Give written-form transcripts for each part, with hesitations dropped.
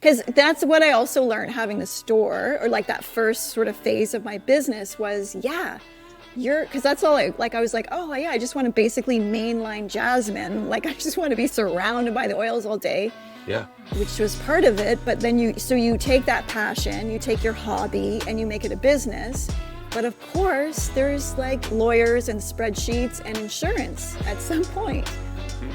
Because that's what I also learned having the store, or like that first sort of phase of my business was, because that's all I was like, oh yeah, I just want to basically mainline jasmine. Like I just want to be surrounded by the oils all day. Yeah. Which was part of it. But then you take that passion, you take your hobby and you make it a business. But of course, there's like lawyers and spreadsheets and insurance at some point.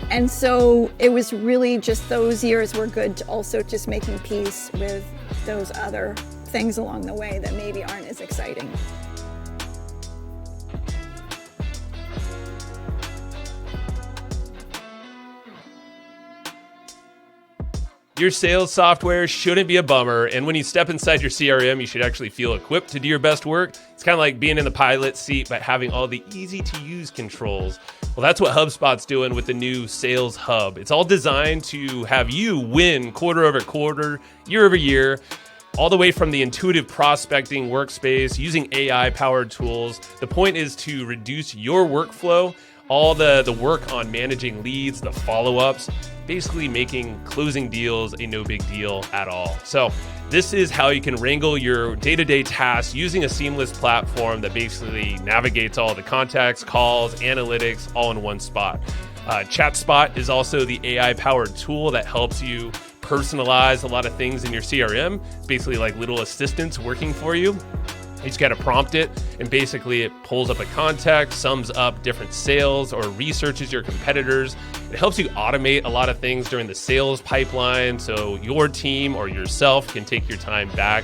And so it was really just those years were good to also just making peace with those other things along the way that maybe aren't as exciting. Your sales software shouldn't be a bummer, and when you step inside your CRM, you should actually feel equipped to do your best work. It's kind of like being in the pilot seat, but having all the easy-to-use controls. Well, that's what HubSpot's doing with the new Sales Hub. It's all designed to have you win quarter over quarter, year over year, all the way from the intuitive prospecting workspace, using AI-powered tools. The point is to reduce your workflow, all the work on managing leads, the follow-ups, basically making closing deals a no big deal at all. So this is how you can wrangle your day-to-day tasks using a seamless platform that basically navigates all the contacts, calls, analytics, all in one spot. ChatSpot is also the AI-powered tool that helps you personalize a lot of things in your CRM. It's basically like little assistants working for you. You just got to prompt it, and basically it pulls up a contact, sums up different sales, or researches your competitors. It helps you automate a lot of things during the sales pipeline so your team or yourself can take your time back.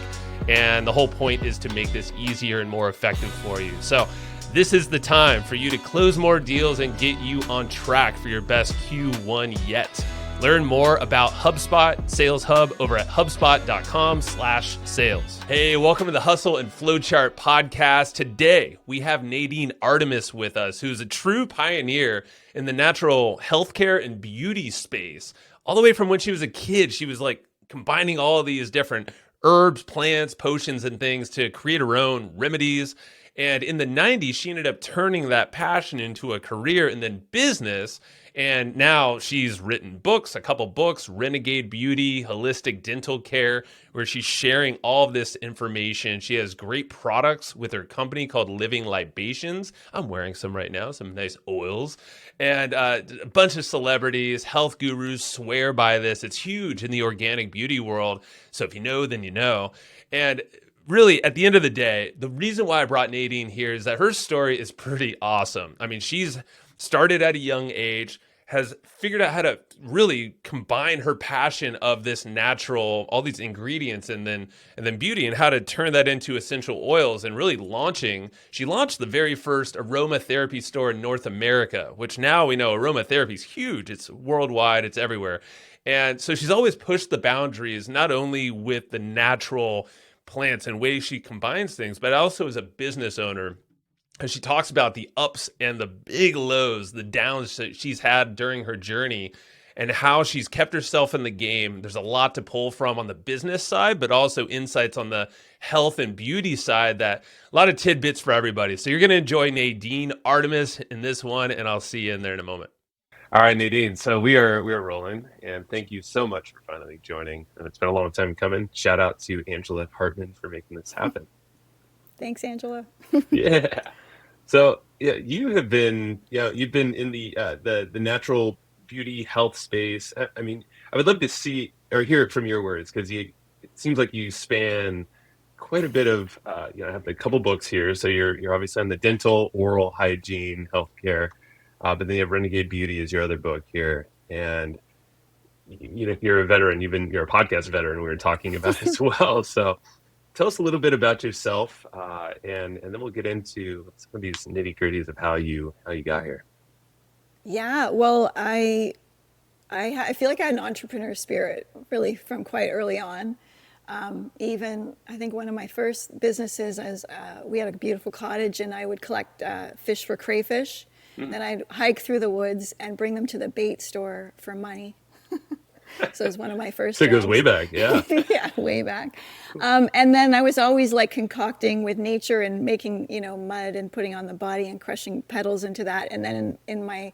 And the whole point is to make this easier and more effective for you. So this is the time for you to close more deals and get you on track for your best Q1 yet. Learn more about HubSpot Sales Hub over at hubspot.com/sales. Hey, welcome to the Hustle and Flowchart podcast. Today, we have Nadine Artemis with us, who's a true pioneer in the natural healthcare and beauty space. All the way from when she was a kid, she was like combining all of these different herbs, plants, potions, and things to create her own remedies. And in the 90s, she ended up turning that passion into a career and then business. And now she's written books, a couple books, Renegade Beauty, Holistic Dental Care, where she's sharing all of this information. She has great products with her company called Living Libations. I'm wearing some right now, some nice oils. And a bunch of celebrities, health gurus swear by this. It's huge in the organic beauty world. So if you know, then you know. And really, at the end of the day, the reason why I brought Nadine here is that her story is pretty awesome. I mean, she's started at a young age, has figured out how to really combine her passion of this natural, all these ingredients, and then beauty, and how to turn that into essential oils, and really she launched the very first aromatherapy store in North America, which now we know aromatherapy is huge. It's worldwide, it's everywhere. And so she's always pushed the boundaries, not only with the natural plants and ways she combines things, but also as a business owner. And she talks about the ups and the big lows, the downs that she's had during her journey, and how she's kept herself in the game. There's a lot to pull from on the business side, but also insights on the health and beauty side, that a lot of tidbits for everybody. So you're going to enjoy Nadine Artemis in this one, and I'll see you in there in a moment. All right, Nadine. So we are rolling, and thank you so much for finally joining. And it's been a long time coming. Shout out to Angela Hartman for making this happen. Thanks, Angela. Yeah. So yeah, you've been in the natural beauty health space. I mean, I would love to see or hear it from your words, because it seems like you span quite a bit of. I have a couple books here, so you're obviously on the dental, oral hygiene, healthcare, but then you have Renegade Beauty is your other book here, and you're a veteran. You're a podcast veteran. We were talking about as well. So tell us a little bit about yourself, and then we'll get into some of these nitty gritties of how you got here. Yeah, well, I feel like I had an entrepreneur spirit really from quite early on. Even I think one of my first businesses is we had a beautiful cottage, and I would collect fish for crayfish. Then I'd hike through the woods and bring them to the bait store for money. So it was one of my first So it goes jobs. way back, yeah. Yeah, way back. And then I was always like concocting with nature and making, mud and putting on the body and crushing petals into that. And then in my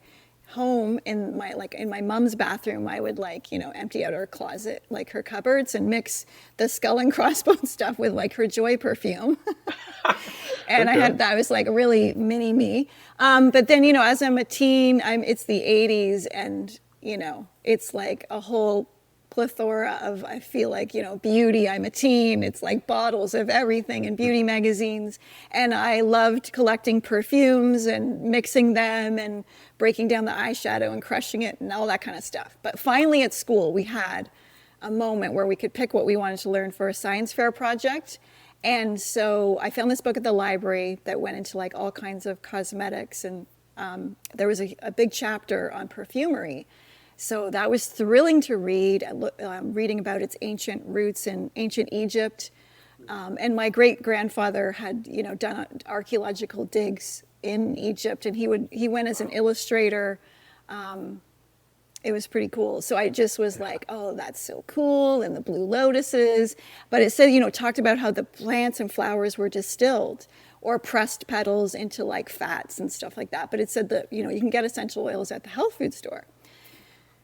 home in my mom's bathroom, I would like, empty out her closet, like her cupboards, and mix the skull and crossbones stuff with like her Joy perfume. And Okay. that was like really mini me. But then, as I'm a teen, it's the 80s, and, it's like a whole plethora of, I feel like, beauty. I'm a teen. It's like bottles of everything and beauty magazines. And I loved collecting perfumes and mixing them and breaking down the eyeshadow and crushing it and all that kind of stuff. But finally at school, we had a moment where we could pick what we wanted to learn for a science fair project. And so I found this book at the library that went into like all kinds of cosmetics. And there was a big chapter on perfumery. So that was thrilling to read, reading about its ancient roots in ancient Egypt. And my great-grandfather had, done archaeological digs in Egypt, and he went as an illustrator. It was pretty cool. So I just was like, oh, that's so cool, and the blue lotuses. But it said, talked about how the plants and flowers were distilled or pressed petals into like fats and stuff like that. But it said that, you can get essential oils at the health food store.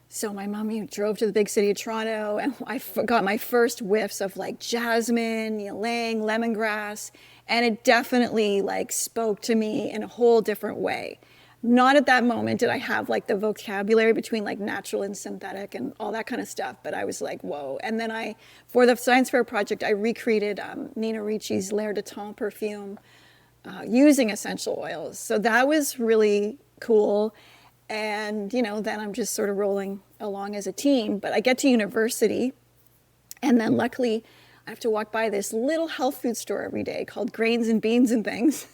So my mom drove to the big city of Toronto, and I got my first whiffs of like jasmine, ylang, lemongrass, and it definitely like spoke to me in a whole different way. Not at that moment did I have like the vocabulary between like natural and synthetic and all that kind of stuff, but I was like, whoa. And then for the science fair project, I recreated Nina Ricci's L'air de Temps perfume using essential oils. So that was really cool. And, then I'm just sort of rolling along as a teen. But I get to university, and then luckily I have to walk by this little health food store every day called Grains and Beans and Things.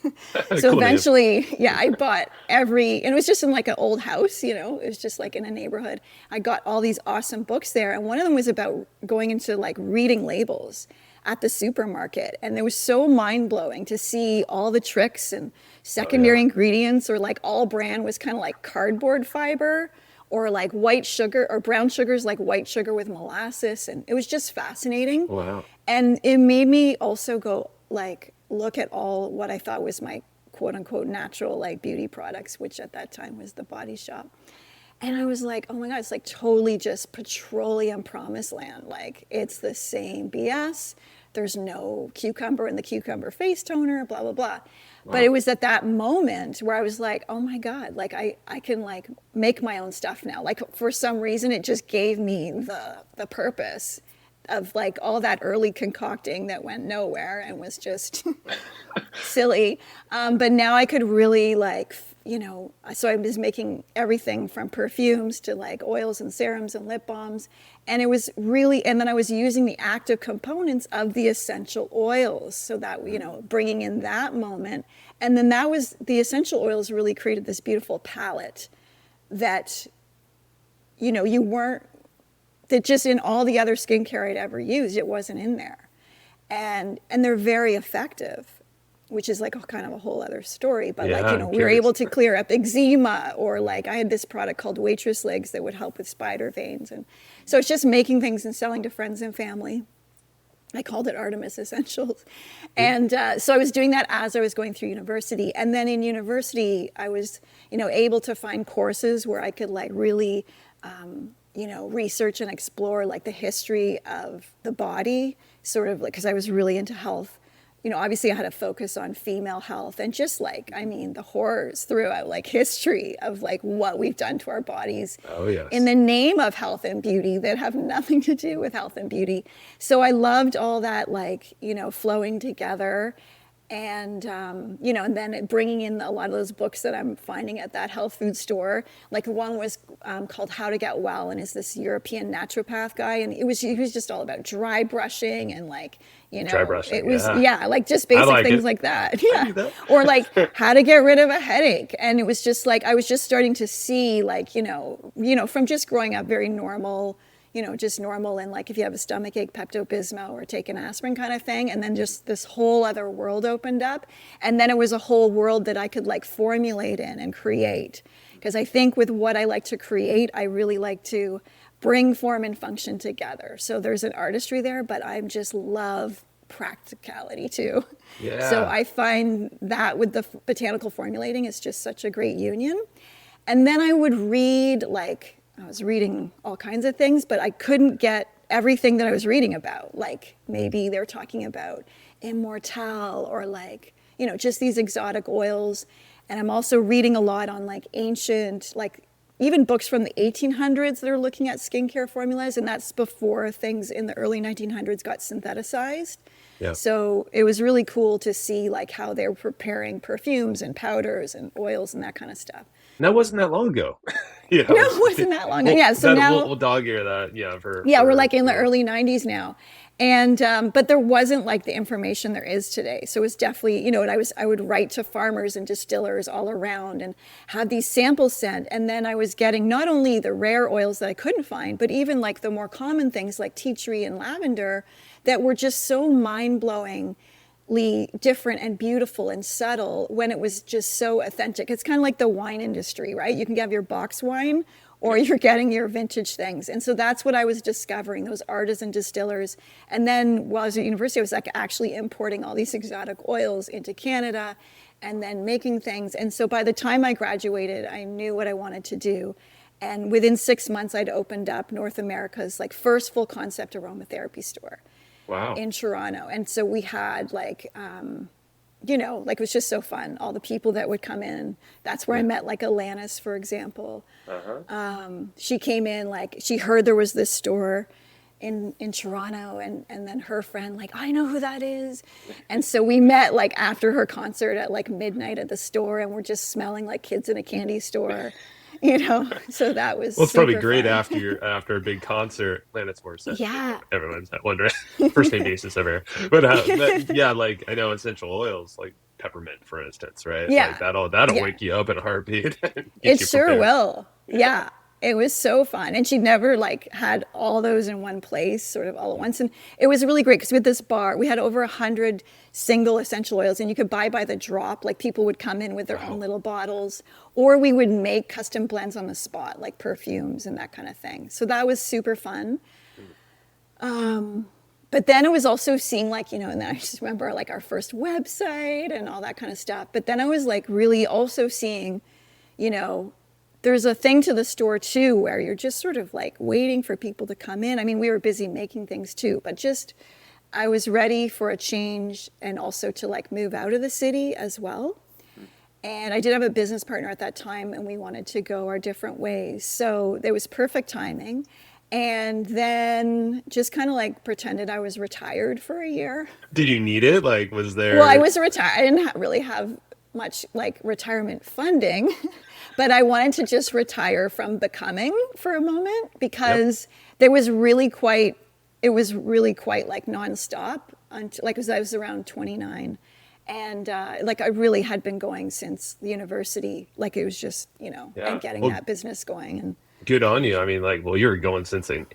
So Cool eventually, I bought and it was just in like an old house, it was just like in a neighborhood. I got all these awesome books there. And one of them was about going into like reading labels at the supermarket. And it was so mind-blowing to see all the tricks and secondary ingredients, or like all bran was kind of like cardboard fiber, or like white sugar or brown sugars, like white sugar with molasses. And it was just fascinating. Wow. And it made me also go like, look at all what I thought was my quote unquote natural like beauty products, which at that time was the Body Shop. And I was like, oh my God, it's like totally just petroleum promised land. Like it's the same BS. There's no cucumber in the cucumber face toner, blah, blah, blah. Wow. But it was at that moment where I was like, oh my God, like I can like make my own stuff now. Like for some reason, it just gave me the purpose of like all that early concocting that went nowhere and was just silly. But now I could really like, so I was making everything from perfumes to like oils and serums and lip balms. And it was really, and then I was using the active components of the essential oils. So that, bringing in that moment. And then the essential oils really created this beautiful palette that, that just in all the other skincare I'd ever used, it wasn't in there. And they're very effective, which is like kind of a whole other story. But we were able to clear up eczema, or like I had this product called Waitress Legs that would help with spider veins. And so it's just making things and selling to friends and family. I called it Artemis Essentials. And so I was doing that as I was going through university. And then in university, I was, able to find courses where I could like really, research and explore like the history of the body, sort of like, because I was really into health. Obviously I had a focus on female health and just like, the horrors throughout like history of like what we've done to our bodies in the name of health and beauty that have nothing to do with health and beauty. So I loved all that like, flowing together. And, and then bringing in a lot of those books that I'm finding at that health food store. Like one was called How to Get Well, and is this European naturopath guy. And he was just all about dry brushing and like, dry brushing, it was, like just basic things like that. Yeah. That. Or like how to get rid of a headache. And it was just like, I was just starting to see like, from just growing up very normal, just normal, and like if you have a stomach ache, Pepto-Bismol or take an aspirin kind of thing. And then just this whole other world opened up. And then it was a whole world that I could like formulate in and create. Because I think with what I like to create, I really like to bring form and function together. So there's an artistry there, but I just love practicality too. Yeah. So I find that with the botanical formulating, it's just such a great union. And then I would read, like, I was reading all kinds of things, but I couldn't get everything that I was reading about. Like, maybe they were talking about immortelle or like, you know, just these exotic oils. And I'm also reading a lot on like ancient, like even books from the 1800s that are looking at skincare formulas. And that's before things in the early 1900s got syntheticized. Yeah. So it was really cool to see like how they were preparing perfumes and powders and oils and that kind of stuff. And that wasn't that long ago. You know, No, it wasn't that long ago. Yeah, so now we'll dog ear that. We're like in the early 90s now. And but there wasn't like the information there is today. So it was definitely, you know, and I would write to farmers and distillers all around and have these samples sent. And then I was getting not only the rare oils that I couldn't find, but even like the more common things like tea tree and lavender that were just so mind-blowingly different and beautiful and subtle when it was just so authentic. It's kind of like the wine industry, right? You can have your box wine or you're getting your vintage things. And so that's what I was discovering, those artisan distillers. And then while I was at university, I was like actually importing all these exotic oils into Canada and then making things. And so by the time I graduated, I knew what I wanted to do. And within 6 months, I'd opened up North America's like first full concept aromatherapy store. Wow. In Toronto. And so we had like, you know, like it was just so fun. All the people that would come in. That's where I met like Alanis, for example. She came in, like she heard there was this store in Toronto and then her friend like, I know who that is. And so we met like after her concert at like midnight at the store and we're just smelling like kids in a candy store. You know, so that was. Well, it's probably super great fun. after a big concert. Landis Morissette. Yeah. Everyone's wondering. First name basis ever. But yeah, like I know essential oils like peppermint, for instance, right? Yeah. Like that'll Yeah. wake you up in a heartbeat. It sure will. Yeah. It was so fun. And she never like had all those in one place sort of all at once. And it was really great because with this bar, we had over 100 single essential oils and you could buy by the drop. Like people would come in with their own little bottles or we would make custom blends on the spot, like perfumes and that kind of thing. So that was super fun. But then it was also seeing like, you know, and then I just remember like our first website and all that kind of stuff. But then I was like really also seeing, you know, there's a thing to the store too where you're just sort of like waiting for people to come in. I mean, we were busy making things too, but just I was ready for a change and also to like move out of the city as well. And I did have a business partner at that time and we wanted to go our different ways. So there was perfect timing. And then just kind of like pretended I was retired for a year. Did you need it? Like, was there? Well, I was retired. I didn't really have much like retirement funding, but I wanted to just retire from becoming for a moment because there was really quite, it was really quite like nonstop until like I was around 29. And like I really had been going since the university, like it was just, you know, and getting that business going. And good on you. I mean, like, well, you were going since a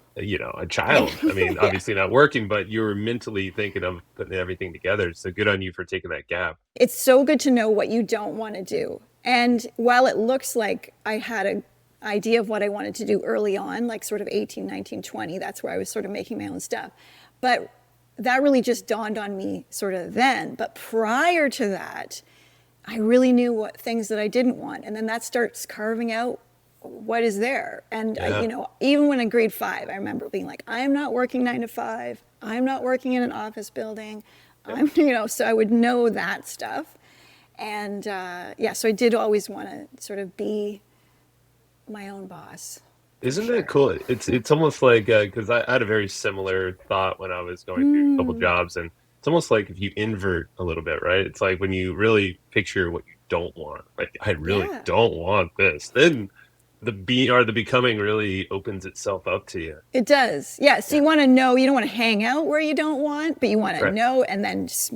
child. I mean, obviously not working, but you were mentally thinking of putting everything together. So good on you for taking that gap. It's so good to know what you don't want to do. And while it looks like I had an idea of what I wanted to do early on, like sort of 18, 19, 20, that's where I was sort of making my own stuff. But that really just dawned on me sort of then. But prior to that, I really knew what things that I didn't want. And then that starts carving out what is there. And I, you know, even when in grade 5, I remember being like, I'm not working 9 to 5. I'm not working in an office building. I'm, you know, so I would know that stuff. And so I did always want to sort of be my own boss. Isn't that cool? It's almost like, because I had a very similar thought when I was going through a couple jobs, and it's almost like if you invert a little bit, right? It's like when you really picture what you don't want, like I really don't want this, then the becoming really opens itself up to you. It does. Yeah. So you want to know, you don't want to hang out where you don't want, but you want to know and then just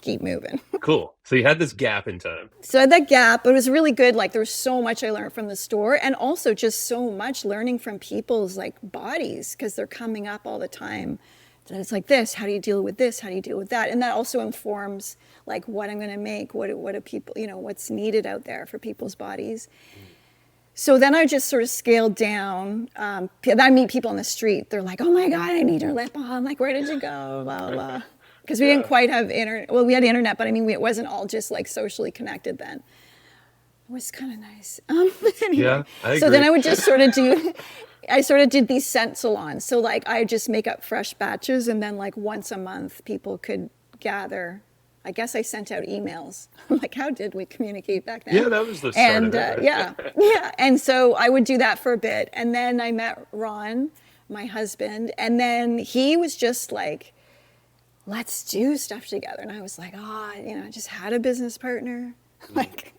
keep moving. Cool. So you had this gap in time. So I had that gap. It was really good. Like there was so much I learned from the store and also just so much learning from people's like bodies because they're coming up all the time. That it's like this, how do you deal with this? How do you deal with that? And that also informs like what I'm going to make, what do people, you know, what's needed out there for people's bodies. So then I just sort of scaled down. I meet people on the street. They're like, oh my God, I need your lip balm. Like, where did you go? Blah, blah. Because we didn't quite have internet. Well, we had internet, but I mean, it wasn't all just like socially connected then. It was kind of nice. Anyway, Yeah, I so then agree. I would just sort of do, I sort of did these scent salons. So like I just make up fresh batches, and then like once a month people could gather. I guess I sent out emails. Like, how did we communicate back then? Yeah, that was the start And of it, yeah, right? yeah. And so I would do that for a bit. And then I met Ron, my husband, and then he was just like, let's do stuff together. And I was like, I just had a business partner. Like,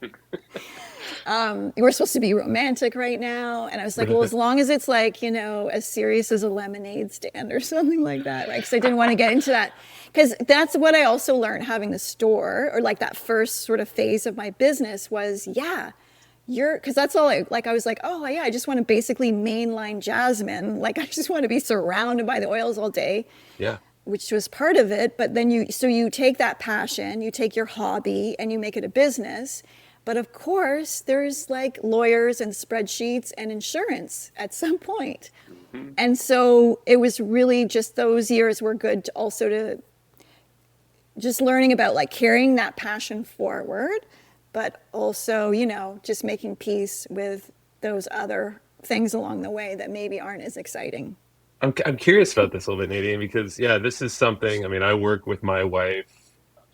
we're supposed to be romantic right now. And I was like, well, as long as it's like, as serious as a lemonade stand or something like that, right? Because I didn't want to get into that. Because that's what I also learned having the store, or like that first sort of phase of my business was, because that's all I was like, oh yeah, I just want to basically mainline jasmine. Like I just want to be surrounded by the oils all day. Yeah. Which was part of it, but then you take that passion, you take your hobby and you make it a business. But of course, there's like lawyers and spreadsheets and insurance at some point. Mm-hmm. And so it was really just those years were good to also to just learning about like carrying that passion forward, but also, just making peace with those other things along the way that maybe aren't as exciting. I'm curious about this a little bit, Nadine, because yeah, this is something. I mean, I work with my wife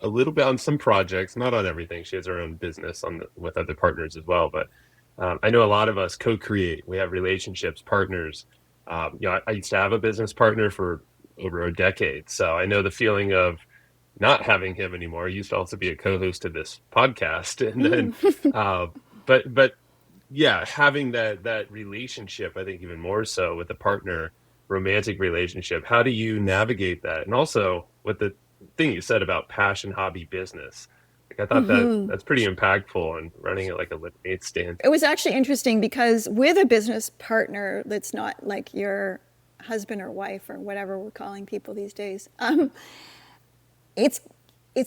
a little bit on some projects, not on everything. She has her own business with other partners as well. But I know a lot of us co-create. We have relationships, partners. I used to have a business partner for over a decade, so I know the feeling of not having him anymore. I used to also be a co-host of this podcast, and then, but yeah, having that relationship, I think even more so with a partner, romantic relationship. How do you navigate that? And also with the thing you said about passion, hobby, business, like I thought that's pretty impactful, and running it like a lemonade stand. It was actually interesting because with a business partner that's not like your husband or wife or whatever we're calling people these days, it's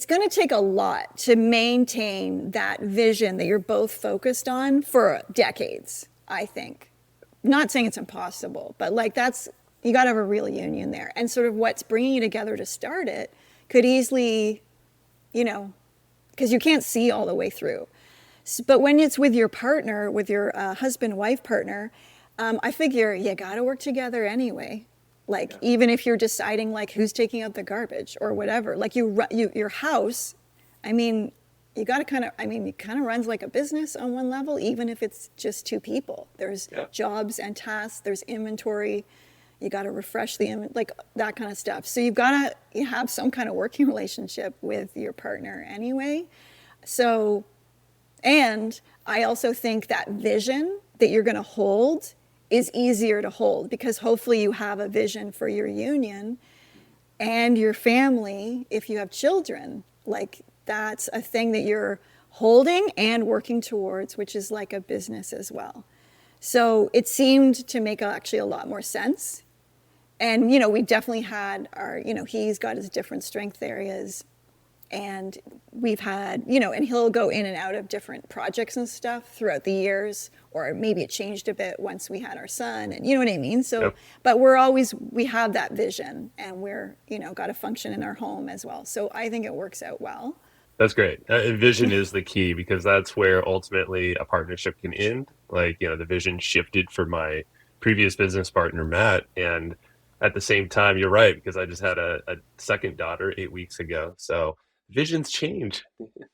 going to take a lot to maintain that vision that you're both focused on for decades, I think. Not saying it's impossible, but like you got to have a real union there. And sort of what's bringing you together to start it could easily, because you can't see all the way through. But when it's with your partner, with your husband-wife partner, I figure you got to work together anyway. Like, even if you're deciding like who's taking out the garbage or whatever, like your house, you got to it kind of runs like a business on one level, even if it's just two people. There's jobs and tasks, there's inventory, you got to refresh like that kind of stuff. So you've got to have some kind of working relationship with your partner anyway. So, and I also think that vision that you're going to hold is easier to hold because hopefully you have a vision for your union and your family if you have children. Like that's a thing that you're holding and working towards, which is like a business as well. So it seemed to make actually a lot more sense. And, we definitely had he's got his different strength areas. And we've had, and he'll go in and out of different projects and stuff throughout the years, or maybe it changed a bit once we had our son, and you know what I mean? So, but we have that vision, and we're, got to function in our home as well. So I think it works out well. That's great. Vision is the key because that's where ultimately a partnership can end. Like, the vision shifted for my previous business partner, Matt. And at the same time, you're right, because I just had a second daughter 8 weeks ago. So visions change.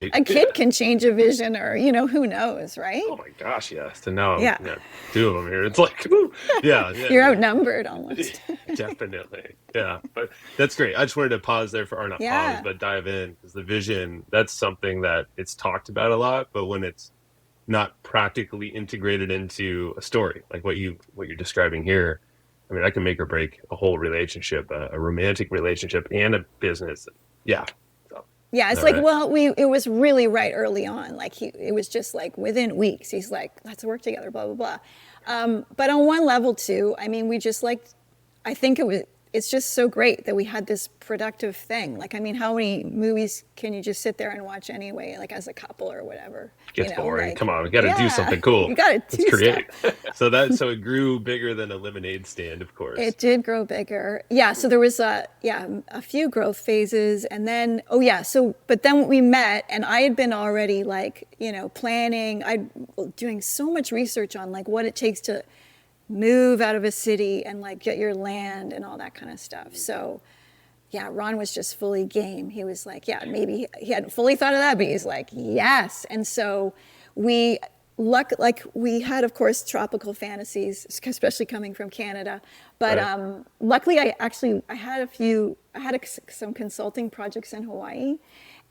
A kid can change a vision or, who knows, right? Oh my gosh, yes. To now, two of them here. It's like, woo. Yeah. You're outnumbered almost. Definitely. Yeah. But that's great. I just wanted to pause there pause, but dive in because the vision, that's something that it's talked about a lot, but when it's not practically integrated into a story, like what you're describing here, I can make or break a whole relationship, a romantic relationship and a business. Yeah. Yeah, it's like, it was really right early on. Like it was just like within weeks, he's like, let's work together, blah, blah, blah. But on one level too, we just like, I think it's just so great that we had this productive thing. Like, I mean, how many movies can you just sit there and watch anyway, like as a couple or whatever? Gets boring. Like, Come on, we got to do yeah, something cool. You got to Let's do create. stuff. So it grew bigger than a lemonade stand, of course. It did grow bigger. Yeah. So there was a few growth phases, and then but then we met, and I had been already like, planning. I doing so much research on like what it takes to move out of a city and like get your land and all that kind of stuff. So yeah, Ron was just fully game. He was like, yeah, maybe he hadn't fully thought of that, but he's like, yes. And so we had, of course, tropical fantasies, especially coming from Canada. But Right. luckily, I had some consulting projects in Hawaii.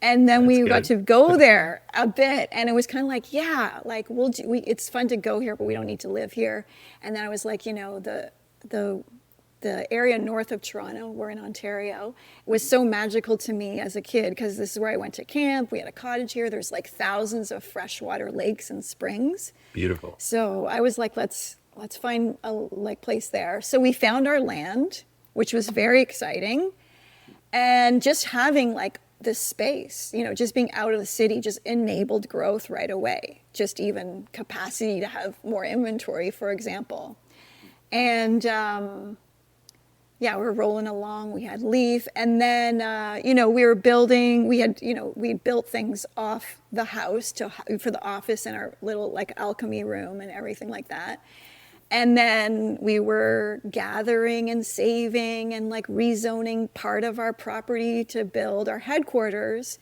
And then we got to go there a bit, and it was kind of like, yeah, like it's fun to go here, but we don't need to live here. And then I was like, the area north of Toronto, we're in Ontario, was so magical to me as a kid because this is where I went to camp. We had a cottage here. There's like thousands of freshwater lakes and springs. Beautiful. So I was like, let's find a place there. So we found our land, which was very exciting, and just having like this space, just being out of the city just enabled growth right away. Just even capacity to have more inventory, for example. And we're rolling along. We had Leaf, and then we were building. We built things off the house for the office and our little like alchemy room and everything like that. And then we were gathering and saving and like rezoning part of our property to build our headquarters.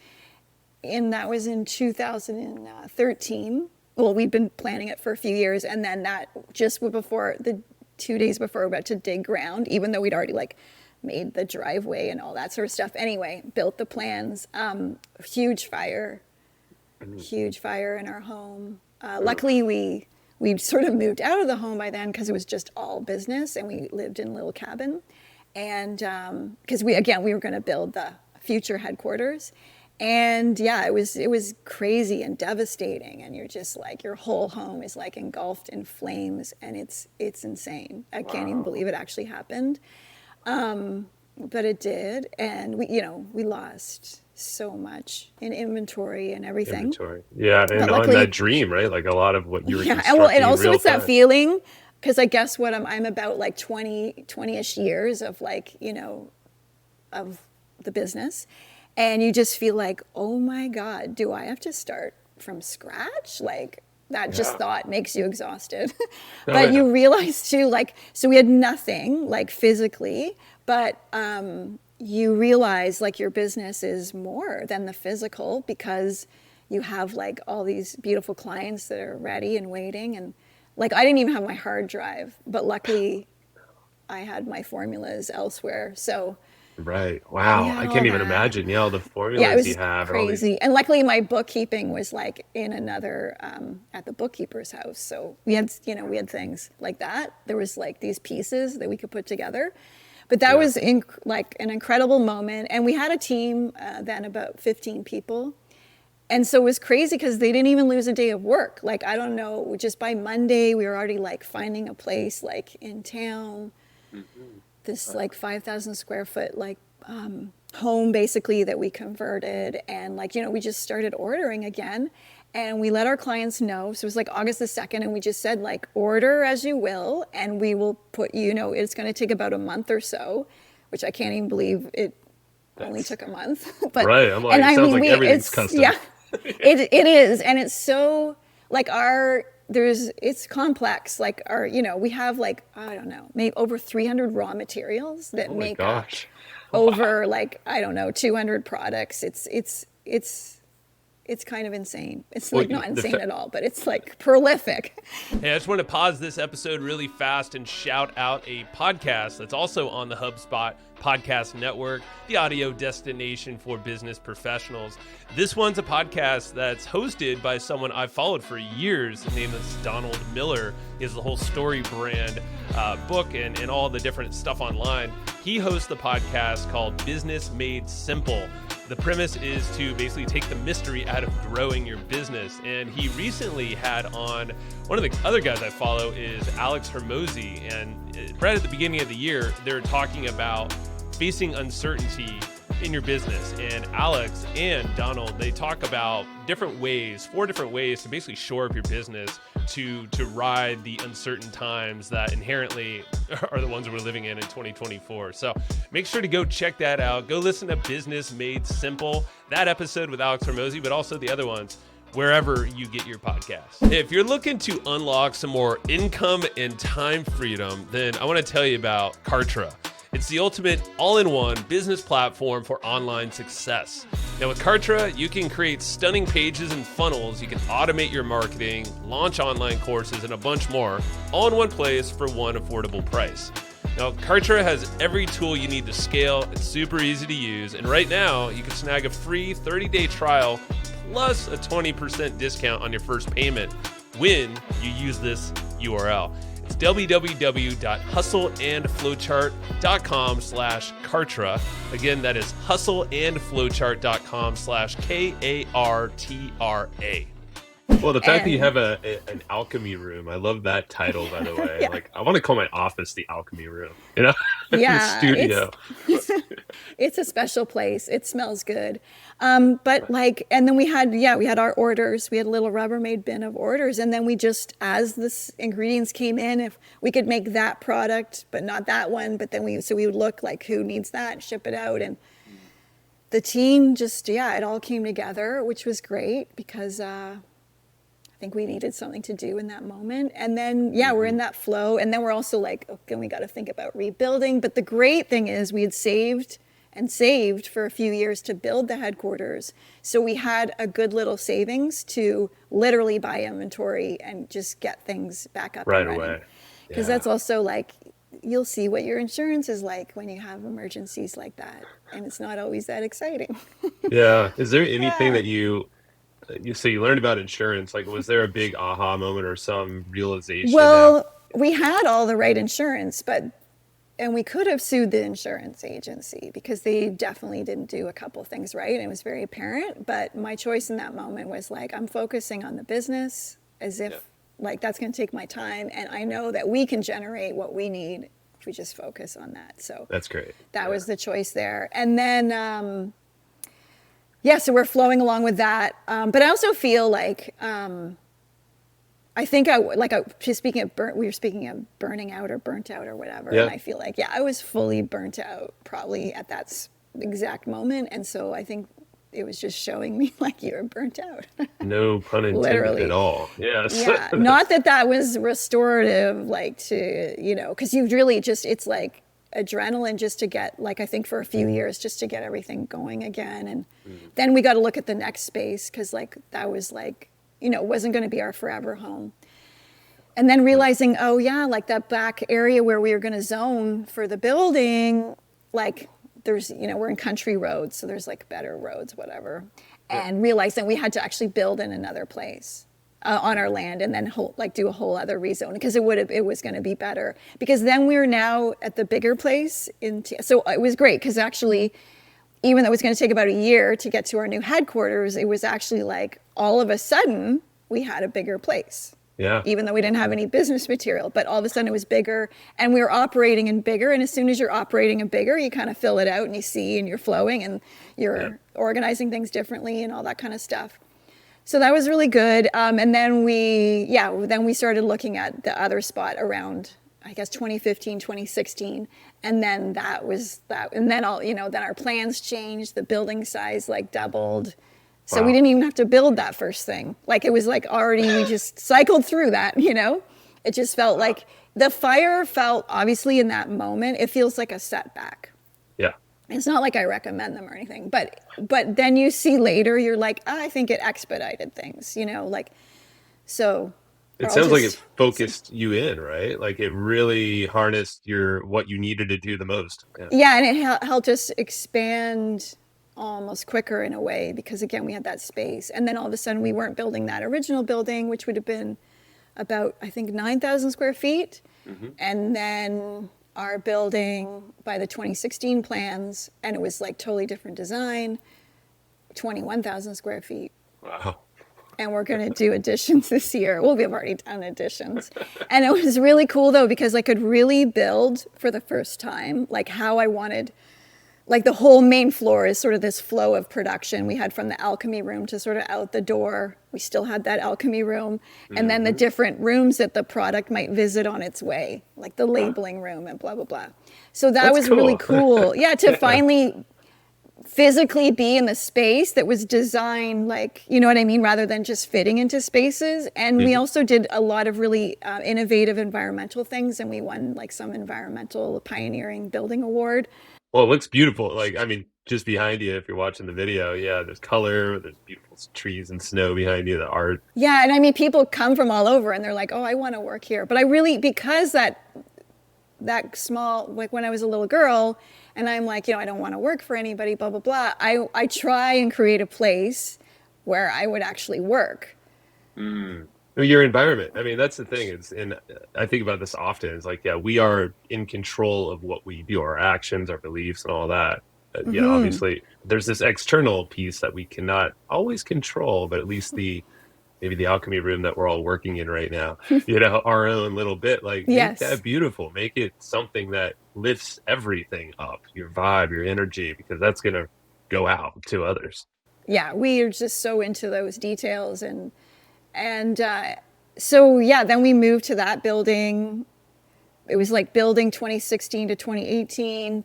And that was in 2013. Well, we'd been planning it for a few years. And then that just before 2 days before we were about to dig ground, even though we'd already like made the driveway and all that sort of stuff. Anyway, built the plans. Huge fire in our home. Luckily, we sort of moved out of the home by then because it was just all business, and we lived in a little cabin. And because we were going to build the future headquarters. And yeah, it was crazy and devastating. And you're just like, your whole home is like engulfed in flames, and it's insane. I can't even believe it actually happened. But it did. And we lost so much in inventory and everything. Yeah, and luckily, on that dream, right? Like a lot of what you were and constructing also real it's that time. feeling, because I guess what I'm about like 20-ish years of like, of the business. And you just feel like, oh my God, do I have to start from scratch? Like that just thought makes you exhausted. But you realize too, like, so we had nothing like physically, but you realize like your business is more than the physical, because you have like all these beautiful clients that are ready and waiting. And like, I didn't even have my hard drive, but luckily I had my formulas elsewhere. So Right. Wow. I can't even imagine. All the formulas it was you have. crazy. And luckily my bookkeeping was like in another, at the bookkeeper's house. So we had things like that. There was like these pieces that we could put together. But that was like an incredible moment. And we had a team then, about 15 people. And so it was crazy because they didn't even lose a day of work. Like, I don't know, just by Monday, we were already like finding a place like in town, this like 5,000 square foot like home basically that we converted. And like, we just started ordering again. And we let our clients know. So it was like August the 2nd. And we just said like, order as you will. And we will put, it's going to take about a month or so, which I can't even believe it only took a month. But, right. I'm like, it sounds like everything's custom. Yeah, it is. And it's so like it's complex. Like we have like, I don't know, maybe over 300 raw materials that make up over like, I don't know, 200 products. It's kind of insane. It's like not insane at all, but it's like prolific. Hey, I just want to pause this episode really fast and shout out a podcast that's also on the HubSpot Podcast Network, the audio destination for business professionals. This one's a podcast that's hosted by someone I've followed for years. His name is Donald Miller. He has the whole Story brand book and all the different stuff online. He hosts the podcast called Business Made Simple. The premise is to basically take the mystery out of growing your business. And he recently had on, one of the other guys I follow is Alex Hermosi. And right at the beginning of the year, they're talking about facing uncertainty in your business. And Alex and Donald, they talk about different ways, 4 different ways to basically shore up your business to ride the uncertain times that inherently are the ones we're living in 2024. So make sure to go check that out. Go listen to Business Made Simple, that episode with Alex Hermosi, but also the other ones wherever you get your podcasts. If you're looking to unlock some more income and time freedom, then I want to tell you about Kartra. It's the ultimate all-in-one business platform for online success. Now with Kartra, you can create stunning pages and funnels, you can automate your marketing, launch online courses, and a bunch more, all in one place for one affordable price. Now Kartra has every tool you need to scale, it's super easy to use, and right now you can snag a free 30-day trial plus a 20% discount on your first payment when you use this URL. It's www.hustleandflowchart.com/Kartra. Again, that is hustleandflowchart.com/KARTRA. Well, the fact that you have an alchemy room, I love that title, by the way. Yeah. Like, I want to call my office the alchemy room, you know? Yeah, The studio. It's a special place. It smells good. But like, and then we had our orders. We had a little Rubbermaid bin of orders. And then we just, as the ingredients came in, if we could make that product, but not that one, but then we would look like who needs that and ship it out. And the team just, it all came together, which was great because, I think we needed something to do in that moment. And then, we're in that flow. And then we're also like, okay, we got to think about rebuilding. But the great thing is we had saved for a few years to build the headquarters. So we had a good little savings to literally buy inventory and just get things back up Right and running. away. Because that's also like, you'll see what your insurance is like when you have emergencies like that. And it's not always that exciting. Yeah. Is there anything that you learned about insurance? Like, was there a big aha moment or some realization? Well, we had all the right insurance, and we could have sued the insurance agency because they definitely didn't do a couple things right. And it was very apparent. But my choice in that moment was like, I'm focusing on the business as if like that's going to take my time. And I know that we can generate what we need if we just focus on that. So That's great. That was the choice there. And then, so we're flowing along with that. But I also feel like, I think we were speaking of burning out or burnt out or whatever. Yeah. And I feel like, I was fully burnt out probably at that exact moment. And so I think it was just showing me like you're burnt out. No pun intended Literally. at all. Yes. Yeah. Not that was restorative, like to, because you really just, it's like adrenaline just to get, like, I think for a few years, just to get everything going again. And then we got to look at the next space because like that was like, wasn't going to be our forever home. And then realizing, like that back area where we were going to zone for the building, like there's, we're in country roads, so there's like better roads, whatever. And realizing we had to actually build in another place on our land and then do a whole other rezone because it was going to be better. Because then we were now at the bigger place. So it was great because actually, even though it was going to take about a year to get to our new headquarters, it was actually like all of a sudden we had a bigger place. Yeah. Even though we didn't have any business material, but all of a sudden it was bigger and we were operating in bigger. And as soon as you're operating in bigger, you kind of fill it out and you see and you're flowing and you're organizing things differently and all that kind of stuff. So that was really good. And then we started looking at the other spot around, I guess, 2015, 2016. And then that was that. And then then our plans changed. The building size like doubled. So we didn't even have to build that first thing. Like it was like already, we just cycled through that, It just felt like the fire felt obviously in that moment, it feels like a setback. Yeah. It's not like I recommend them or anything, but then you see later, you're like, I think it expedited things, so. It sounds like it focused you in, right? Like it really harnessed what you needed to do the most. Yeah, and it helped us expand almost quicker in a way because again, we had that space. And then all of a sudden we weren't building that original building, which would have been about, I think, 9,000 square feet. Mm-hmm. And then our building by the 2016 plans, and it was like totally different design. 21,000 square feet. Wow. And we're going to do additions this year. Well, we've already done additions. And it was really cool though, because I could really build for the first time, like how I wanted. Like the whole main floor is sort of this flow of production we had from the alchemy room to sort of out the door. We still had that alchemy room. And then the different rooms that the product might visit on its way, like the labeling room and blah, blah, blah. So that was really cool. Yeah, to finally physically be in the space that was designed like, you know what I mean, rather than just fitting into spaces. And we also did a lot of really innovative environmental things, and we won like some environmental pioneering building award. Well, it looks beautiful. Like, I mean, just behind you, if you're watching the video, yeah, there's color, there's beautiful trees and snow behind you, the art. Yeah, and I mean, people come from all over and they're like, oh, I want to work here. But I really, because that small, like when I was a little girl, and I'm like, you know, I don't want to work for anybody, blah, blah, blah. I try and create a place where I would actually work. Your environment. I mean, that's the thing. And I think about this often. It's like, yeah, we are in control of what we do, our actions, our beliefs, and all that. Yeah, obviously, there's this external piece that we cannot always control, but at least maybe the alchemy room that we're all working in right now, you know, our own little bit, like make that beautiful, make it something that lifts everything up, your vibe, your energy, because that's going to go out to others. Yeah, we are just so into those details. And so, yeah, then we moved to that building. It was like building 2016 to 2018.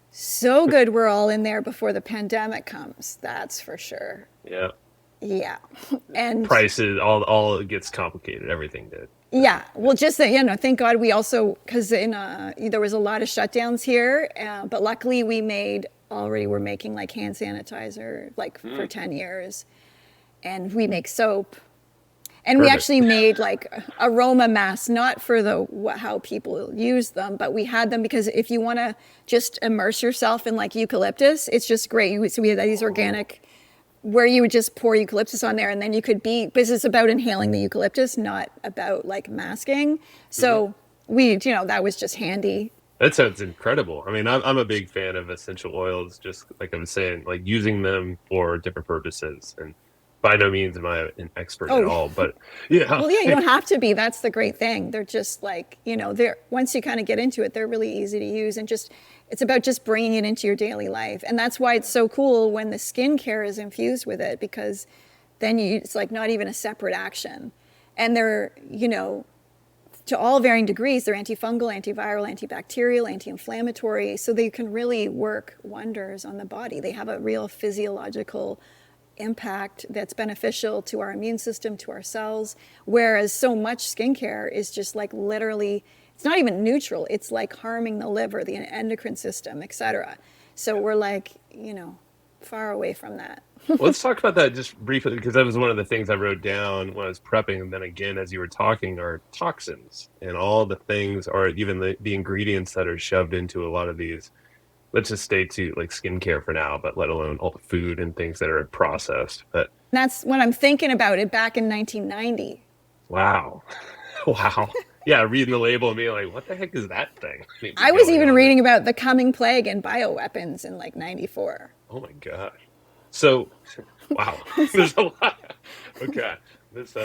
So good we're all in there before the pandemic comes. That's for sure. Yeah. Yeah. And prices, all it gets complicated. Everything did. Yeah. Well, just that, you know, thank God we also, because there was a lot of shutdowns here, but luckily we're making like hand sanitizer like for 10 years. And we make soap. And we actually made like aroma masks, not for how people use them, but we had them because if you want to just immerse yourself in like eucalyptus, it's just great. So we had these organic, where you would just pour eucalyptus on there, and then you could because it's about inhaling the eucalyptus, not about like masking. So that was just handy. That sounds incredible. I mean, I'm a big fan of essential oils, just like I was saying, like using them for different purposes. And by no means am I an expert at all, but yeah. Well, yeah, you don't have to be. That's the great thing. They're just like, once you kind of get into it, they're really easy to use, and it's about just bringing it into your daily life. And that's why it's so cool when the skincare is infused with it, because then it's like not even a separate action. And they're, to all varying degrees, they're antifungal, antiviral, antibacterial, anti-inflammatory. So they can really work wonders on the body. They have a real physiological impact that's beneficial to our immune system, to our cells, whereas so much skincare is just like literally, it's not even neutral, it's like harming the liver, the endocrine system, etc. So we're like, far away from that. Let's talk about that just briefly, because that was one of the things I wrote down when I was prepping, and then again as you were talking, are toxins and all the things, or even the ingredients that are shoved into a lot of these. Let's just stay to like skincare for now, but let alone all the food and things that are processed. But that's when I'm thinking about it back in 1990. Wow. Yeah, reading the label and being like, what the heck is that thing? I was even reading about the coming plague and bioweapons in like 94. Oh my gosh. So, wow. There's a lot. Okay.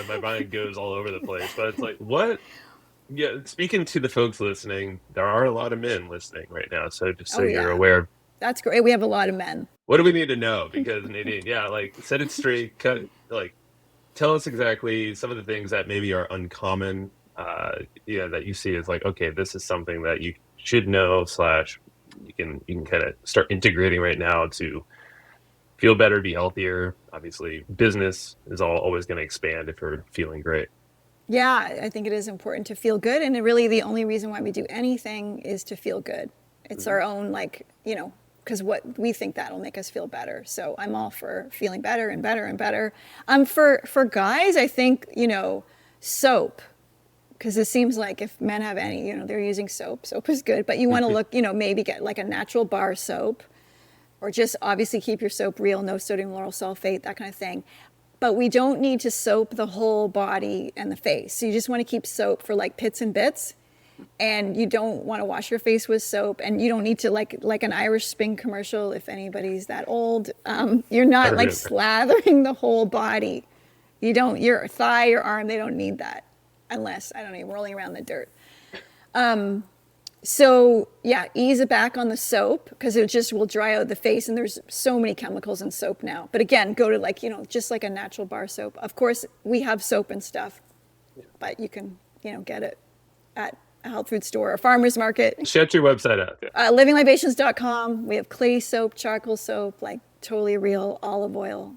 My mind goes all over the place, but it's like, what? Yeah, speaking to the folks listening, there are a lot of men listening right now. So just so you're aware. That's great. We have a lot of men. What do we need to know? Because Nadine, set it straight. Tell us exactly some of the things that maybe are uncommon. That you see as like, okay, this is something that you should know / you can kind of start integrating right now to feel better, be healthier. Obviously, business is always going to expand if you're feeling great. Yeah, I think it is important to feel good. And really the only reason why we do anything is to feel good. It's our own, because what we think that'll make us feel better. So I'm all for feeling better and better and better. For guys, I think, soap, because it seems like if men have any, they're using soap. Soap is good, but you want to look, maybe get like a natural bar soap, or just obviously keep your soap real, no sodium lauryl sulfate, that kind of thing. But we don't need to soap the whole body and the face. So you just want to keep soap for like pits and bits. and you don't want to wash your face with soap, and you don't need to like an Irish Spring commercial, if anybody's that old. You're I not like remember. slathering the whole body. You don't, your thigh, your arm, they don't need that, unless, I don't know, rolling around the dirt. So yeah, ease it back on the soap, because it just will dry out the face, and there's so many chemicals in soap now. But again, go to like, just like a natural bar soap. Of course, we have soap and stuff, but you can, get it at a health food store or farmer's market. Shout your website out. Yeah. Livinglibations.com. We have clay soap, charcoal soap, like totally real olive oil.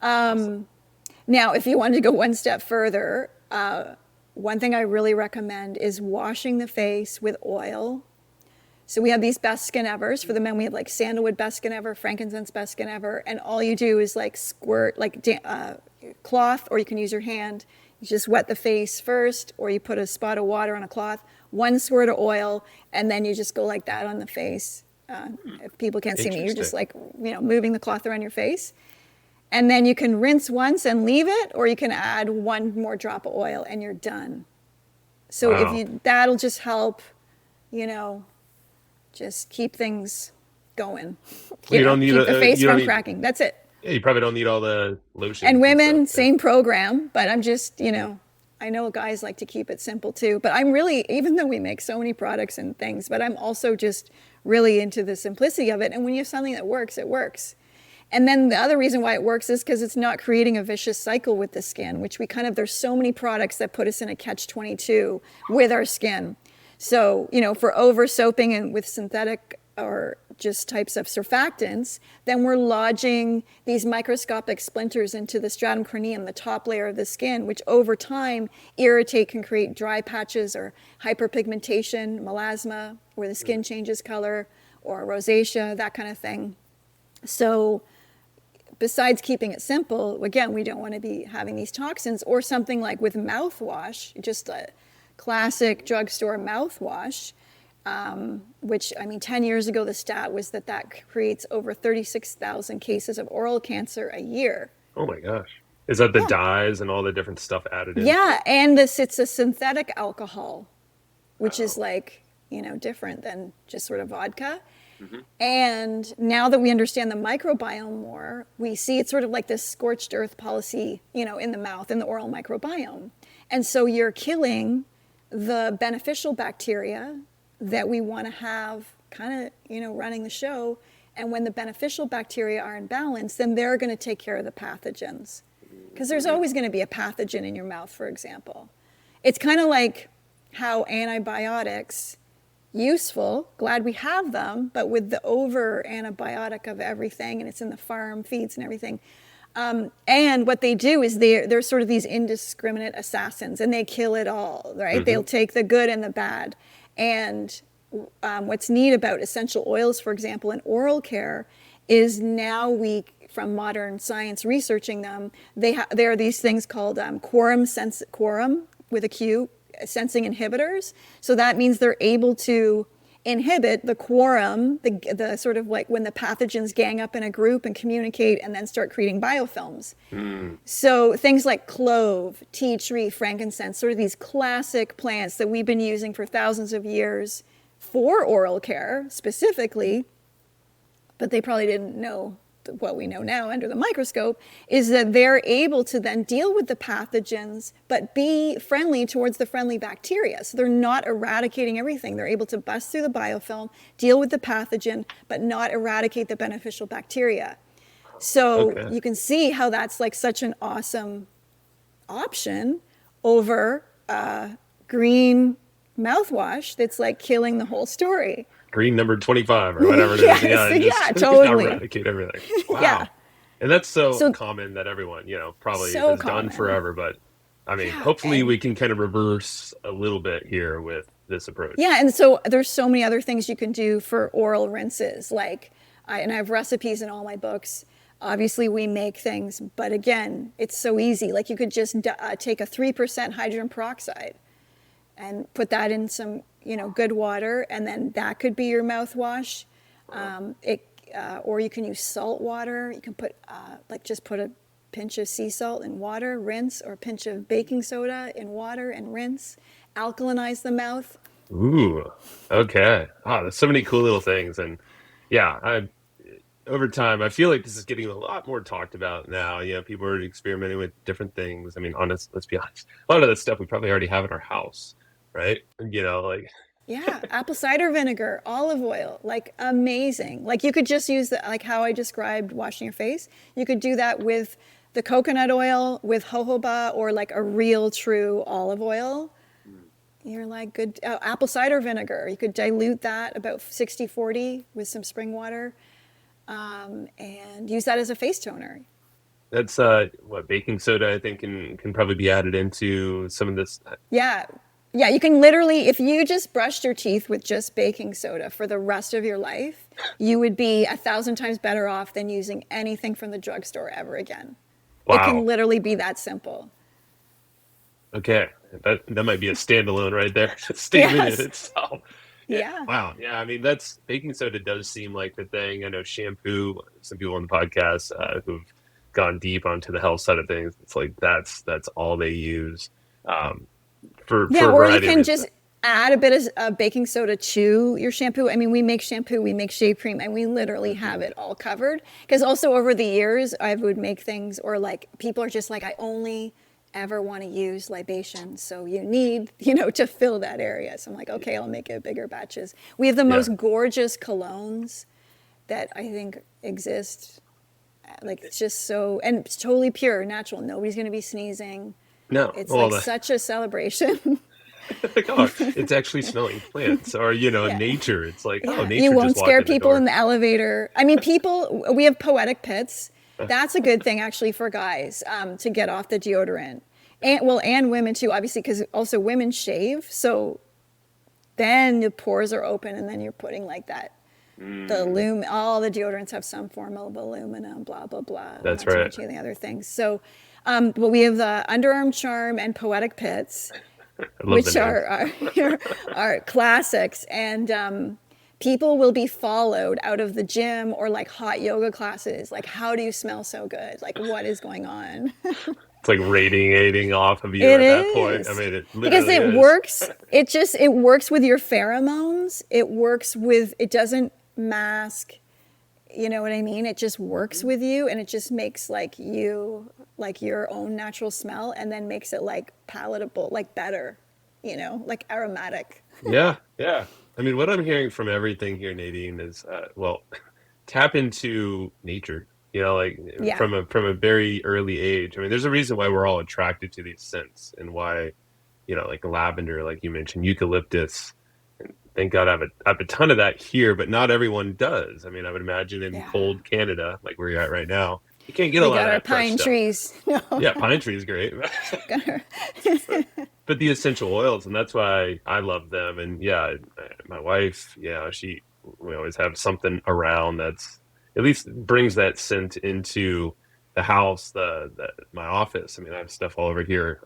Now, if you wanted to go one step further, one thing I really recommend is washing the face with oil. So we have these best skin evers. For the men, we have like sandalwood best skin ever, frankincense best skin ever. And all you do is like squirt like cloth, or you can use your hand. You just wet the face first, or you put a spot of water on a cloth, one squirt of oil, and then you just go like that on the face. If people can't see me, you're just like, moving the cloth around your face. And then you can rinse once and leave it, or you can add one more drop of oil and you're done. So Wow. that'll just help, just keep things going. You don't need keep the face you don't from need, cracking. That's it. yeah, you probably don't need all the lotion. And women, stuff. same program, but I'm just, I know guys like to keep it simple too, but I'm really, even though we make so many products and things, but I'm also just really into the simplicity of it. And when you have something that works, it works. And then the other reason why it works is because it's not creating a vicious cycle with the skin, which there's so many products that put us in a catch-22 with our skin. So, for over soaping and with synthetic or just types of surfactants, then we're lodging these microscopic splinters into the stratum corneum, the top layer of the skin, which over time can create dry patches or hyperpigmentation, melasma, where the skin changes color, or rosacea, that kind of thing. So besides keeping it simple, again, we don't want to be having these toxins, or something like with mouthwash, just a classic drugstore mouthwash, which, 10 years ago, the stat was that creates over 36,000 cases of oral cancer a year. Oh my gosh. Is that the dyes and all the different stuff added in? Yeah, and it's a synthetic alcohol, which is like, different than just sort of vodka. Mm-hmm. And now that we understand the microbiome more, we see it's sort of like this scorched earth policy, in the mouth, in the oral microbiome. And so you're killing the beneficial bacteria that we want to have kind of, running the show. And when the beneficial bacteria are in balance, then they're going to take care of the pathogens. Because there's always going to be a pathogen in your mouth, for example. It's kind of like how antibiotics, useful, glad we have them, but with the over antibiotic of everything, and it's in the farm feeds and everything. And what they do is they're sort of these indiscriminate assassins, and they kill it all, right? Mm-hmm. They'll take the good and the bad. And what's neat about essential oils, for example, in oral care, is now from modern science researching them, there are these things called quorum with a Q, sensing inhibitors. So that means they're able to inhibit the quorum, the sort of like when the pathogens gang up in a group and communicate and then start creating biofilms. So things like clove, tea tree, frankincense, sort of these classic plants that we've been using for thousands of years for oral care specifically, but they probably didn't know what we know now under the microscope, is that they're able to then deal with the pathogens, but be friendly towards the friendly bacteria. So they're not eradicating everything. They're able to bust through the biofilm, deal with the pathogen, but not eradicate the beneficial bacteria. So you can see how that's like such an awesome option over green mouthwash that's like killing the whole story. Green number 25 or whatever it is. Yeah, totally. Eradicate everything. Wow. Yeah. And that's so common that everyone, probably has done forever. But hopefully we can kind of reverse a little bit here with this approach. Yeah. And so there's so many other things you can do for oral rinses. Like, I have recipes in all my books. Obviously we make things, but again, it's so easy. Like you could just take a 3% hydrogen peroxide and put that in some, good water, and then that could be your mouthwash. Or you can use salt water. You can put just put a pinch of sea salt in water, rinse, or a pinch of baking soda in water and rinse. Alkalinize the mouth. Ooh, okay. Ah, there's so many cool little things, and yeah, I over time I feel like this is getting a lot more talked about now. You know, people are experimenting with different things. I mean, honest, let's be honest. A lot of that stuff we probably already have in our house, right? You know, like Yeah, apple cider vinegar, olive oil, like amazing. Like you could just use the, like how I described washing your face. You could do that with the coconut oil, with jojoba, or like a real true olive oil. You're like good apple cider vinegar. You could dilute that about 60-40 with some spring water, and use that as a face toner. that's what baking soda I think can probably be added into some of this. Yeah. Yeah, you can literally, if you just brushed your teeth with just baking soda for the rest of your life, you would be 1,000 times better off than using anything from the drugstore ever again. It can Wow. literally be that simple. Okay, that might be a standalone right there, a statement in Yes. itself. Yeah. Yeah. Wow. Yeah. I mean, that's baking soda does seem like the thing. I know shampoo. Some people on the podcast who've gone deep onto the health side of things. It's like that's all they use um, Yeah, for a or you variety of can reasons. just add a bit of baking soda to your shampoo. I mean, we make shampoo, we make shave cream, and we literally have it all covered. Because also over the years, I would make things, or like people are just like, I only ever want to use libation. So you need, to fill that area. So I'm like, okay, I'll make it bigger batches. We have the Yeah. most gorgeous colognes that I think exist. Like it's just so, and it's totally pure, natural. Nobody's going to be sneezing. No. It's Well, like such a celebration. like, oh, it's actually smelling plants, or Yeah. nature. It's like, oh, Yeah, you nature won't just walked scare in the people in door. the elevator. I mean, we have poetic pits. That's a good thing actually for guys, to get off the deodorant. And women too, obviously, because also women shave. So then the pores are open and then you're putting like that, Mm, all the deodorants have some form of aluminum, blah, blah, blah, that's not to right. mention the other things. So, but we have the underarm charm and poetic pits, I love the which names. are classics, and people will be followed out of the gym or like hot yoga classes. Like, how do you smell so good? Like, what is going on? It's like radiating off of you It at that point. I is mean, it because literally it is. works. It works with your pheromones. It works with. It doesn't mask. You know what I mean? It just works with you, and it just makes like like your own natural smell, and then makes it like palatable, like better. Like aromatic. Yeah, yeah. I mean, what I'm hearing from everything here, Nadine, is well, tap into nature. Like Yeah. from a very early age. I mean, there's a reason why we're all attracted to these scents, and why, like lavender, like you mentioned, eucalyptus. And thank God I have a ton of that here, but not everyone does. I mean, I would imagine in Yeah. cold Canada, like where you're at right now, you can't get a We lot got of our that fresh pine stuff. trees. No. Yeah, pine tree is great. Got our- But the essential oils, and that's why I love them. And yeah, my wife, yeah, we always have something around that's at least brings that scent into the house, the my office. I mean, I have stuff all over here.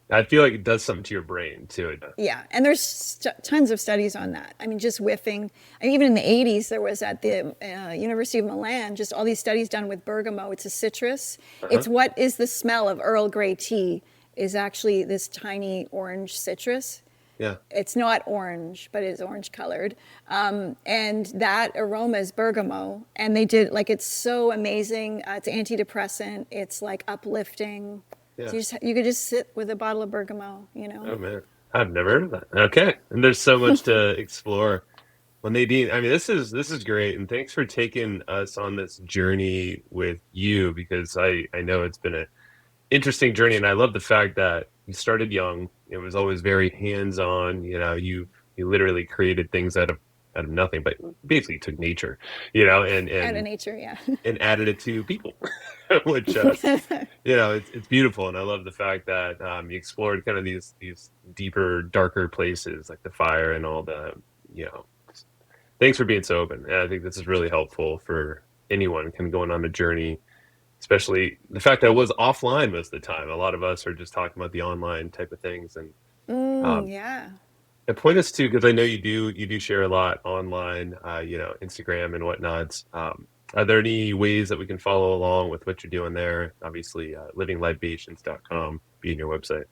I feel like it does something to your brain too. Yeah, and there's tons of studies on that. I mean, just whiffing. I mean, even in the 80s, there was at the University of Milan, just all these studies done with bergamot. It's a citrus. Uh-huh. It's what is the smell of Earl Grey tea is actually this tiny orange citrus. Yeah, It's not orange, but it's orange colored. And that aroma is bergamot. And they did, like, it's so amazing. It's antidepressant. It's like uplifting. yeah. So you could just sit with a bottle of bergamot. Oh man, I've never heard of that. Okay, and there's so much to explore. Well, Nadine, I mean, this is great, and thanks for taking us on this journey with you, because I know it's been a interesting journey, and I love the fact that you started young. It was always very hands-on. You literally created things out of nothing, but basically took nature, and Out of and nature, yeah. and added it to people, which it's beautiful. And I love the fact that you explored kind of these deeper, darker places like the fire and all the you know. Thanks for being so open. And I think this is really helpful for anyone kind of going on a journey, especially the fact that it was offline most of the time. A lot of us are just talking about the online type of things, and um, Yeah. and point us to, because I know you do share a lot online, Instagram and whatnot. Are there any ways that we can follow along with what you're doing there? Obviously, livinglibations.com being your website.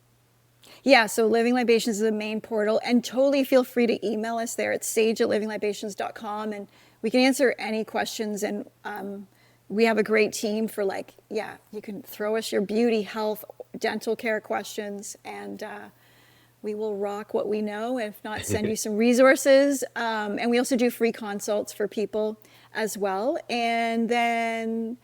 Yeah, so Living Libations is the main portal, and totally feel free to email us there. It's sage@livinglibations.com, and we can answer any questions. And we have a great team for you can throw us your beauty, health, dental care questions, and we will rock what we know. If not, send you some resources. And we also do free consults for people as well. And then,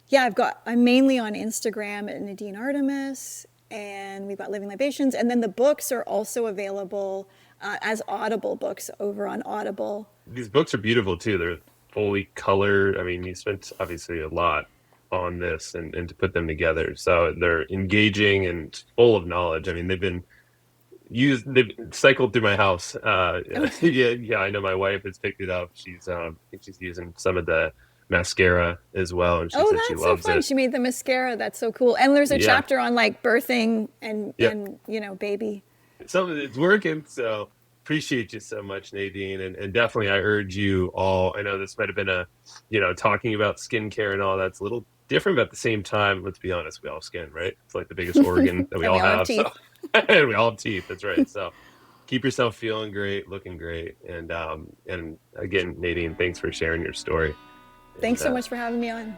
yeah, I'm mainly on Instagram at Nadine Artemis, and we've got Living Libations. And then the books are also available as Audible books over on Audible. These books are beautiful too. They're fully colored. I mean, you spent obviously a lot on this and to put them together. So they're engaging and full of knowledge. I mean, they've cycled through my house. Yeah, I know my wife has picked it up. I think she's using some of the mascara as well, and she said she That's so loves fun. it. She made the mascara. That's so cool. And there's a Yeah. chapter on birthing and, Yep. and baby. It's working. So appreciate you so much, Nadine. And definitely I urge you all, I know this might have been talking about skincare and all that's a little different, but at the same time, let's be honest, we all have skin, right? It's like the biggest organ that we And all we all have have. teeth. So and we all have teeth. That's right. So keep yourself feeling great, looking great. And again, Nadine, thanks for sharing your story. Thanks so And, much for having me on.